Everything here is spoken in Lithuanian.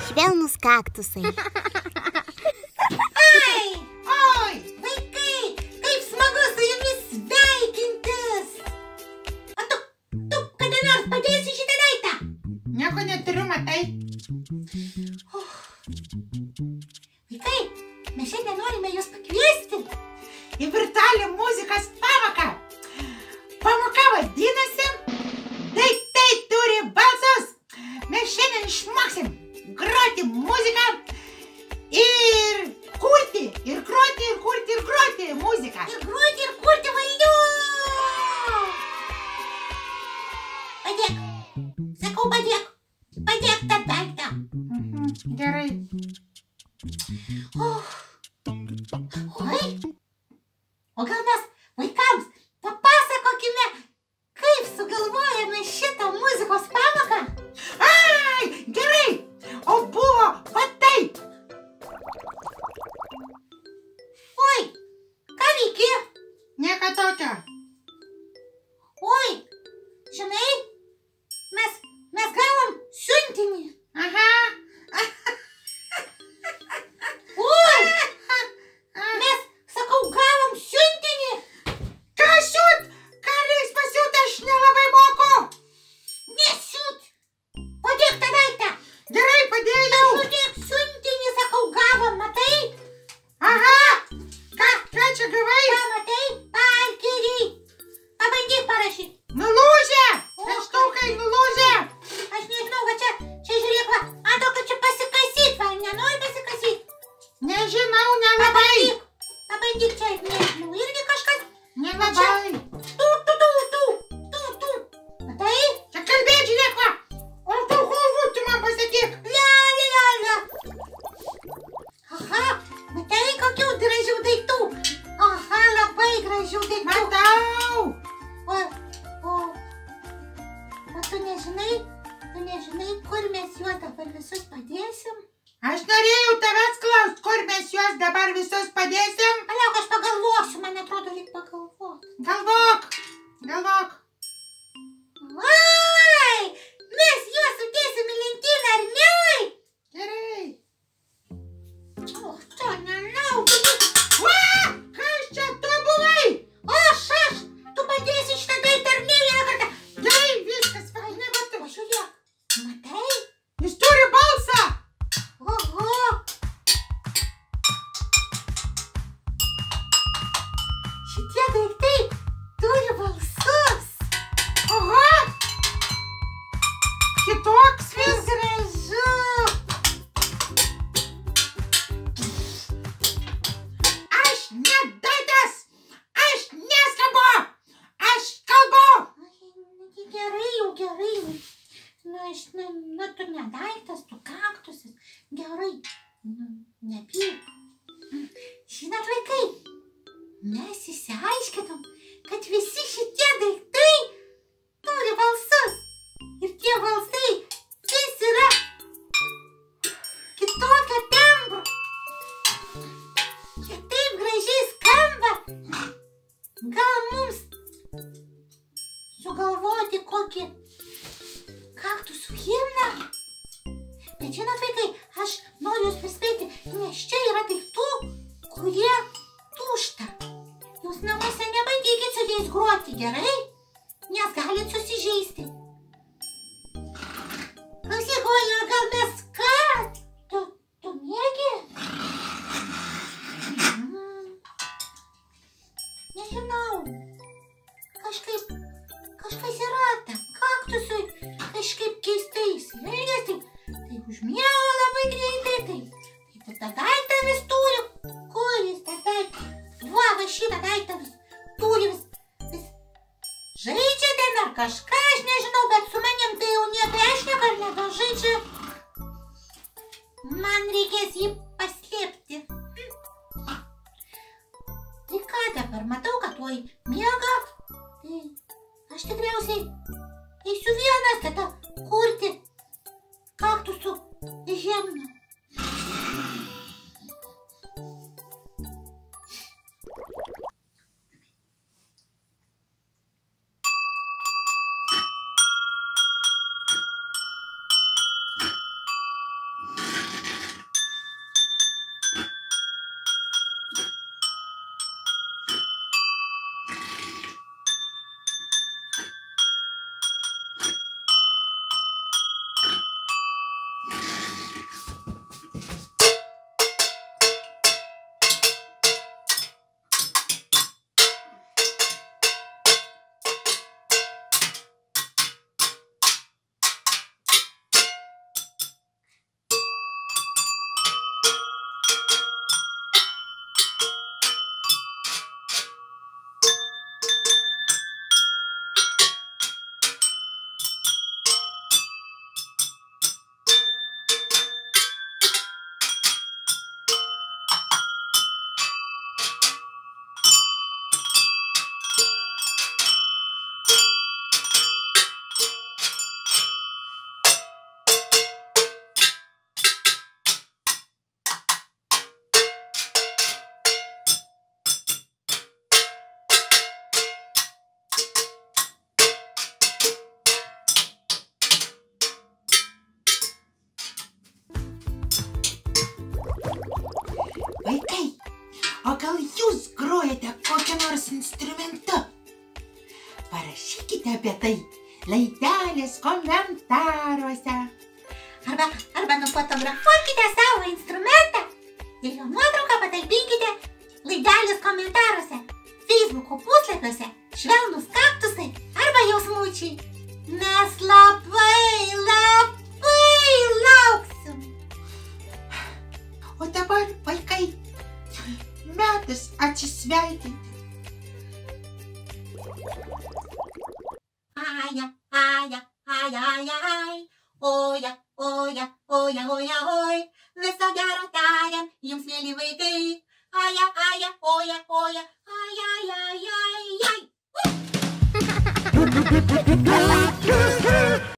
Švelnūs kaktusai. Ai, oi, vaikai, kaip smagu su jumis sveikintis. O tu kada nors padėsi šitą daiktą? Nieko neturiu, matai. Vaikai, mes šiandien norime jūs pakviesti į virtualią muzikos pamoką. Pamoka vadinasi Daiktai turi balsus. Mes šiandien išmoksim groti muziką ir kurti, ir groti, ir kurti, ir groti muziką. Ir groti, ir kurti vaizdo. Padėk. Sakau, padėk. Padėk tą daiktą. Gerai. Oi. O gal mes vaikams papasakokime, kaip sugalvojame šitą muzikos pamoką? Ai, gerai. O buvo va taip. Oi, ką veiki? Nieko tokio. Oi, žinai, mes gavom siuntinį. Aha. Oi, mes, sakau, gavom siuntinį. Ką siūt? Ką reiks pasiūt, aš nelabai moku. Nesiūt. Padėk tą daiktą. Gerai, padėjau. Padėk siuntinį, sakau, gavom, matai? Aha. Ką čia gavai? Ką matai? Parkerį. Pabandyk parašyti. Nulūžė. Peštukai nulūžė. Aš nežinau, va čia žiūrėk, va. Matau, kad čia pasikasyt, va. Nenori pasikasyt? Nežinau, nelabai. Pabandyk čia, nežinau, irgi kažkas. Nelabai. Tu. Matai? Čia kalbėt, žiūrėk, va. O tu tu man pasakyk. La. Aha, matai, kokių gražių daiktų. Aha, labai gražių daiktų. Matau. O tu nežinai, kur mes juos dabar visus padėsim? Aš norėjau tavęs klaust, kur mes juos dabar visus padėsim. Palauk, aš pagalvosiu, man atrodo, reik pagalvot. Galvok. Oi, mes juos sudėsim į lentyną, ar ne? Gerai. O, to nenaudu. Kas čia tu buvai? Aš. Tu padėsi šitą daiktą, ar ne, vieną kartą? Gerai, viskas, vainai, matau. O žiūrėk, matai? Jis turi balsą. Oho. Šitie daiktai turi balsus. Oho. Kitoks vis. Gražu. Aš ne daiktas. Aš neskambu. Aš kalbu. Gerai. Nu, tu ne daiktas, tu kaktusas. Gerai. Nepyk. Žinot, vaikai, mes išsiaiškinom, kad visi šitie daiktai turi balsus. Ir tie balsai vis yra kitokio tembro. Jie taip gražiai skamba. Gal mums sugalvoti kokį kaktusų himną? Bet žinot, vaikai, aš noriu jūs perspėti, nes čia yra daiktų, kurie tūžta. Jūs namuose nebandykit su jais groti, gerai? Nes galit susižeisti. Klausyk, oi, gal mes ką? Tu miegi? Nežinau. Kažkas yra tam kaktusui, kažkaip keistai įsielgęs, tai užmiego labai greitai, tai tą daiktą vis turi. Kur jis tą daiktą? Va šitą daiktą vis turi, vis žaidžia ten ar kažką, aš nežinau, bet su manim tai jau nebešneka ar nebežaidžia. Man reikės jį paslėpti. Tai ką dabar, matau, kad tuoj miega, tai aš tikriausiai eisiu vienas tada kurti kaktusų himną. gal jūs grojate kokią nors instrumentu? Parašykite apie tai laidelės komentaruose. Arba nufotografuokite savo instrumentą ir jo nuotrauką patalpinkite laidelės komentaruose, Facebooko puslapiuose Švelnūs Kaktusai arba Jausmučiai. Mes labai lauksim. O dabar, vaikai, metas atsisveikinti. Aja, aja, aja, aja, aj. Oja, oja, oja, oja, oi. Viso gero tariam jums, mieli vaikai. Aja, aja, oja, oja, aja, aja, aja, aja.